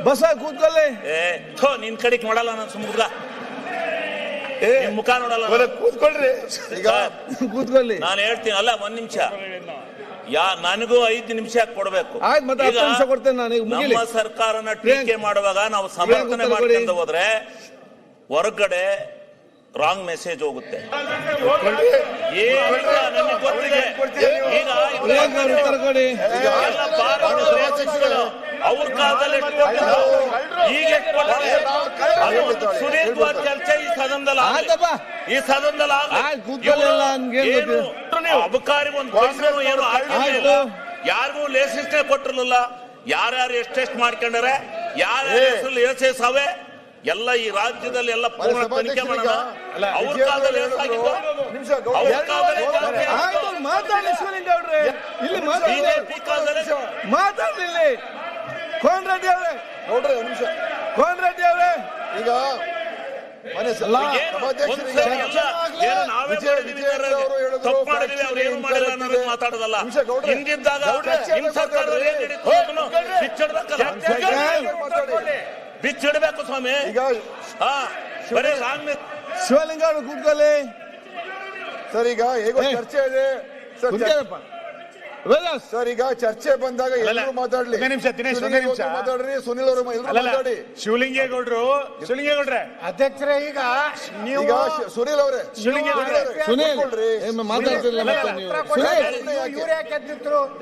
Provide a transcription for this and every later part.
ಬಸ ಕೂತ್ಕೊಳ್ಳಿ. ನಿನ್ ಕಡೆಗೆ ನೋಡಲ್ಲ ನಾನು ಸುಮ್ಗ ಮುಖ ನೋಡಲ್ಲ. ಕೂತ್ಕೊಳ್ರಿ. ಈಗ ಕೂತ್ಕೊಳ್ಳಿ. ನಾನು ಹೇಳ್ತೀನಿ ಅಲ್ಲ, ಒಂದ್ ನಿಮಿಷ. ನನಗೂ 5 ನಿಮಿಷ ಕೊಡ್ಬೇಕು. ನಮ್ಮ ಸರ್ಕಾರನ ಟೀಕೆ ಮಾಡುವಾಗ ನಾವು ಸಮರ್ಥನೆ ಮಾಡ್ಕೊಂಡು ಹೋದ್ರೆ ಹೊರಗಡೆ ರಾಂಗ್ ಮೆಸೇಜ್ ಹೋಗುತ್ತೆ. ಅವ್ರ ಕಾಲದಲ್ಲಿ ಸುದೀರ್ಘವಾದ ಚರ್ಚೆ ಈ ಸದನದಲ್ಲಿ ಅಬಕಾರಿ ಒಂದು ಏನು ಯಾರಿಗೂ ಲೈಸೆನ್ಸ್ ಕೊಟ್ಟಿರಲಿಲ್ಲ. ಯಾರ್ಯಾರು ಎಷ್ಟೆಷ್ಟು ಮಾಡ್ಕೊಂಡ್ರೆ ಯಾರ್ಯಾರು ಎಸೆಸವೆ ಎಲ್ಲ ಈ ರಾಜ್ಯದಲ್ಲಿ ಎಲ್ಲ ಪೂರ್ಣ ತನಿಖೆ ಮಾಡೋಣ. ಅವ್ರ ಕಾಲದಲ್ಲಿ ಬಿಜೆಪಿ ಕಾಲದಲ್ಲಿ ಮಾತಾಡ್ಲಿಲ್ಲ. ಕೋನ್ ರೆಡ್ಡಿ ಅವರೇ ನೋಡ್ರಿ ಒಂದು ನಿಮಿಷ. ಕೋನ್ ರೆಡ್ಡಿ ಅವರೇ ಈಗ ಮಾತಾಡೋದಲ್ಲ. ಹಿಂದಿದ್ದಾಗ ಬಿಚ್ಚಿಡ್ಬೇಕು ಸ್ವಾಮಿ. ಈಗ ಶಿವಲಿಂಗ ಅವರು ಕೂತ್ಕೊಳ್ಳಿ ಸರ್. ಈಗ ಹೇಗೋ ಚರ್ಚೆ ಇದೆ ಸರ್. ಈಗ ಚರ್ಚೆ ಬಂದಾಗ ಎಲ್ಲರೂ ಮಾತಾಡ್ಲಿ. ಮಾತಾಡ್ರಿ. ಸುನಿಲ್ ಅವರು ಮಾತಾಡಿ. ಶಿವಲಿಂಗೇಗೌಡ್ರೆ ಅಧ್ಯಕ್ಷರೇ, ಈಗ ಸುನಿಲ್ ಅವರೇ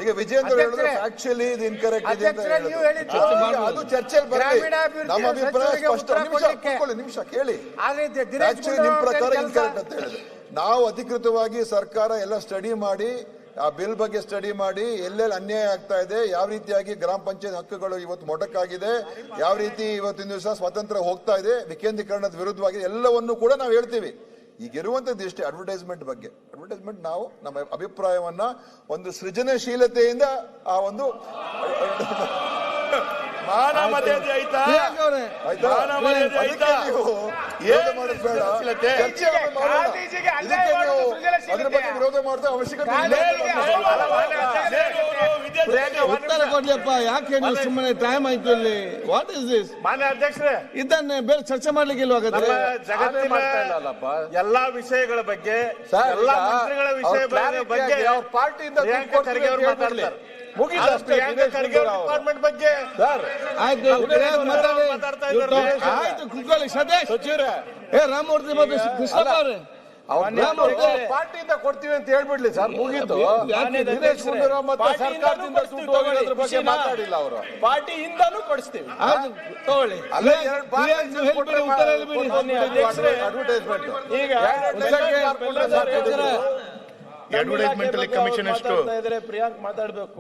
ಈಗ ವಿಜೇಂದ್ರ ಹೇಳಿದ್ರೆ ಆಕ್ಚುಲಿ ಇದು ಇನ್ಕರೆಕ್ಟ್ ಇದೆ ಅಂತ ಅದು ಚರ್ಚೆಯಲ್ಲಿ ಬರಲಿ. ನಮ್ಮ ಅಭಿಪ್ರಾಯ ಸ್ಪಷ್ಟ. ನಿಮಿಷ ಕೇಳಿ. ಆಕ್ಚುಲಿ ನಿಮ್ ಪ್ರಕಾರ ಇನ್ಕರೆಕ್ಟ್ ಅಂತ ಹೇಳಿದ್ರೆ ನಾವು ಅಧಿಕೃತವಾಗಿ ಸರ್ಕಾರ ಎಲ್ಲ ಸ್ಟಡಿ ಮಾಡಿ ಆ ಬಿಲ್ ಬಗ್ಗೆ ಸ್ಟಡಿ ಮಾಡಿ ಎಲ್ಲೆಲ್ಲಿ ಅನ್ಯಾಯ ಆಗ್ತಾ ಇದೆ, ಯಾವ ರೀತಿಯಾಗಿ ಗ್ರಾಮ ಪಂಚಾಯತ್ ಹಕ್ಕುಗಳು ಇವತ್ತು ಮೊಟಕಾಗಿದೆ, ಯಾವ ರೀತಿ ಇವತ್ತಿನ ದಿವಸ ಸ್ವಾತಂತ್ರ್ಯ ಹೋಗ್ತಾ ಇದೆ, ವಿಕೇಂದ್ರೀಕರಣದ ವಿರುದ್ಧವಾಗಿ ಎಲ್ಲವನ್ನೂ ಕೂಡ ನಾವು ಹೇಳ್ತೀವಿ. ಈಗಿರುವಂತದ್ದು ಇಷ್ಟೇ ಅಡ್ವರ್ಟೈಸ್ಮೆಂಟ್ ಬಗ್ಗೆ. ಅಡ್ವರ್ಟೈಸ್ಮೆಂಟ್ ನಾವು ನಮ್ಮ ಅಭಿಪ್ರಾಯವನ್ನ ಒಂದು ಸೃಜನಶೀಲತೆಯಿಂದ ಆ ಒಂದು ಮಾನ ಮರ್ಯಾದೆ ಆಯ್ತಾ ಅದ್ರ ಬಗ್ಗೆ ವಿರೋಧ ಮಾಡ್ತಾ ಅವಶ್ಯಕತೆ ಉತ್ತರ ಕೊಡ್ಲಿಯಪ್ಪ. ಯಾಕೆ ನೀವು ಸುಮ್ಮನೆ ಟೈಮ್ ಆಯ್ತು ಇಲ್ಲಿ? What is this? ಮಾನ್ಯ ಅಧ್ಯಕ್ಷರೇ, ಇದನ್ನೇ ಬೇರೆ ಚರ್ಚೆ ಮಾಡ್ಲಿಕ್ಕೆ ಇಲ್ವಾಗತ್ತೆ? ಜಗತ್ತಿನ ಎಲ್ಲಾ ವಿಷಯಗಳ ಬಗ್ಗೆ, ಎಲ್ಲಾ ಮಂತ್ರಿಗಳ ವಿಷಯ ಬಗ್ಗೆ ಪಾರ್ಟಿಯಿಂದ ಮಾತಾಡ್ತಾರೆ. ಡಿಪಾರ್ಟ್ಮೆಂಟ್ ಬಗ್ಗೆ ಆಯ್ತು ಕೂತ್ಕೊಳ್ಳಿ. ಸದೇಶ್ ರಾಮಮೂರ್ತಿ ಮತ್ತು ಕೃಷ್ಣಪ್ಪ ಅವರೇ ಪಾರ್ಟಿಯಿಂದ ಕೊಡ್ತೀವಿ ಅಂತ ಹೇಳ್ಬಿಡ್ಲಿ ಸರ್, ಮುಗೀತು. ಮತ್ತೆ ಸರ್ಕಾರದಿಂದ ದುಡ್ಡು ಹೋಗೋದ್ರ ಬಗ್ಗೆ ಮಾತಾಡಿಲ್ಲ ಅವರು. ಪಾರ್ಟಿಯಿಂದನೂ ಕೊಡಿಸ್ತೀವಿ. ತಗೊಳ್ಳಿ. ಅಡ್ವರ್ಟೈಸ್ಮೆಂಟ್ ಈಗ ಅಡ್ವರ್ಟೈಸ್ಮೆಂಟ್ ಅಲ್ಲಿ ಕಮಿಷನ್ ಎಷ್ಟು? ಪ್ರಿಯಾಂಕ್ ಮಾತಾಡ್ಬೇಕು.